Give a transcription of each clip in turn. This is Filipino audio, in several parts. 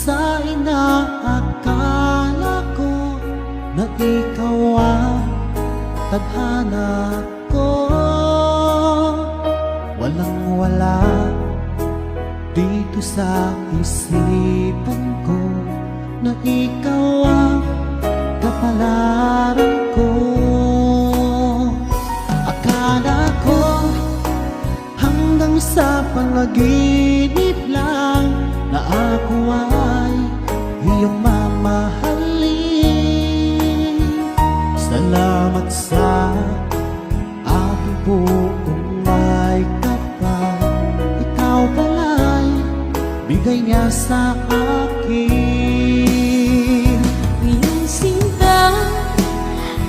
sa inaakala ko na ikaw ang tadhana ko. Walang wala dito sa isipan ko na ikaw ang kapalaran ko. Akala ko hanggang sa panaginip lang na ako ay iyong mamahalin. Salamat sa aking buong may kapal, ikaw pala'y bigay niya sa akin. Ngayong sinta,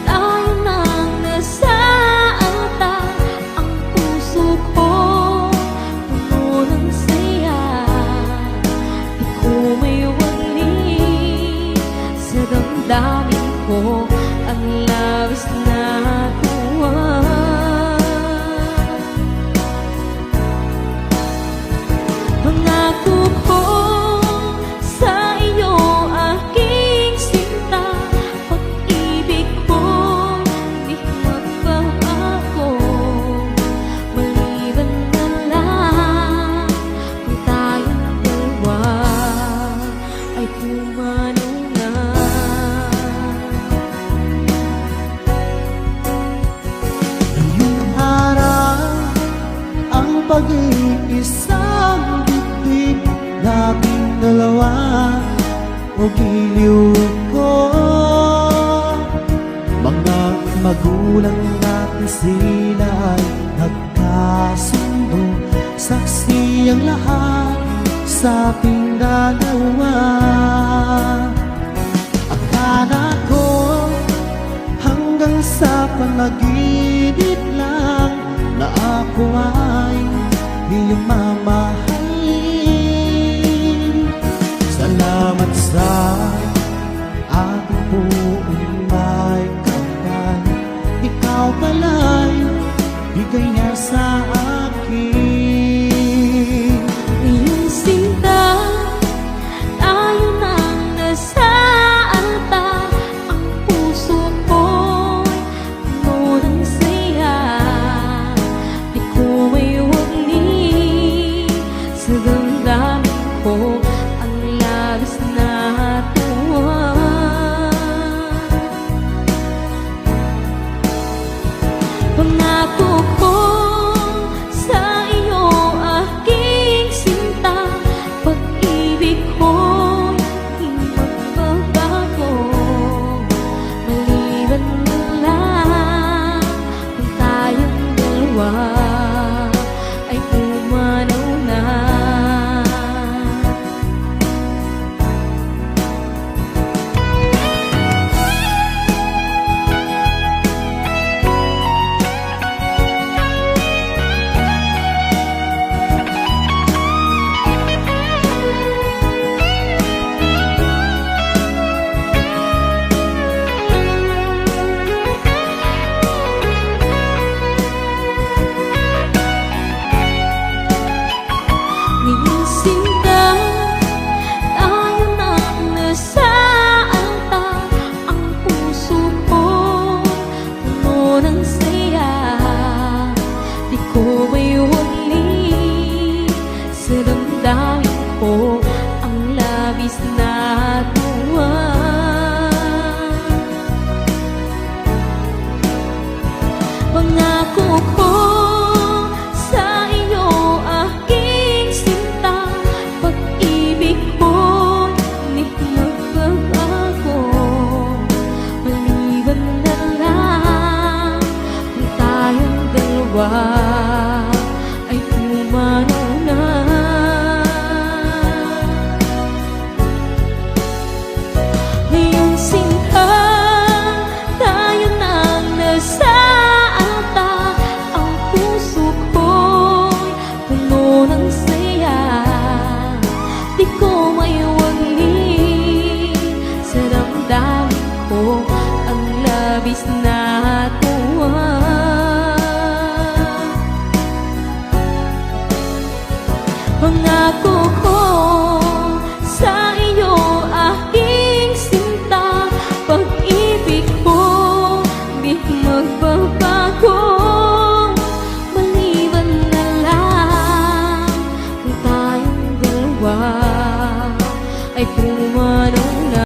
tayo nang nasa altar. Ang puso ko puno ng saya. Di ko may wali sa damdamin ko ang labis na tuwa. Pangako ko sa iyo, aking sinta, pag-ibig ko di magbabago. Maliban na lang kung tayong dalawa ay pumanaw na. Ngayong araw ang pag-iisang bibig naming dalawa o giliw ko. Mga magulang natin sila ay nagkasundo, saksi ang lahat sa ating dalawa. Akala ko hanggang sa panaginip lang na ako ay iyong mamahalin. Salamat sa ating buong may kapal, ikaw pala'y bigay niya sa akin. Ngayong sinta, tayo nang nasa altar. Ang puso ko'y puno ng saya. Di ko may wali sa damdamin ko ang labis na tuwa. Pangako ko sa iyo, aking sinta, pag-ibig ko'y di magbabago. Maliban na lang kung tayong dalawa ay pumanaw na. Ngayong sinta, tayo nang nasa altar. Ang puso ko'y puno ng saya. Di ko may wali sa damdamin ko ang labis na tuwa. Pangako ko sa iyo, aking sinta, pag-ibig ko'y di magbabago. Maliban na lang kung tayong dalawa ay pumanaw na. Ngayong sinta, tayo nang nasa altar. Ang puso ko'y puno ng saya. Di ko may wali sa damdamin ko ang labis na tuwa. Pangako ko sa iyo, magbabago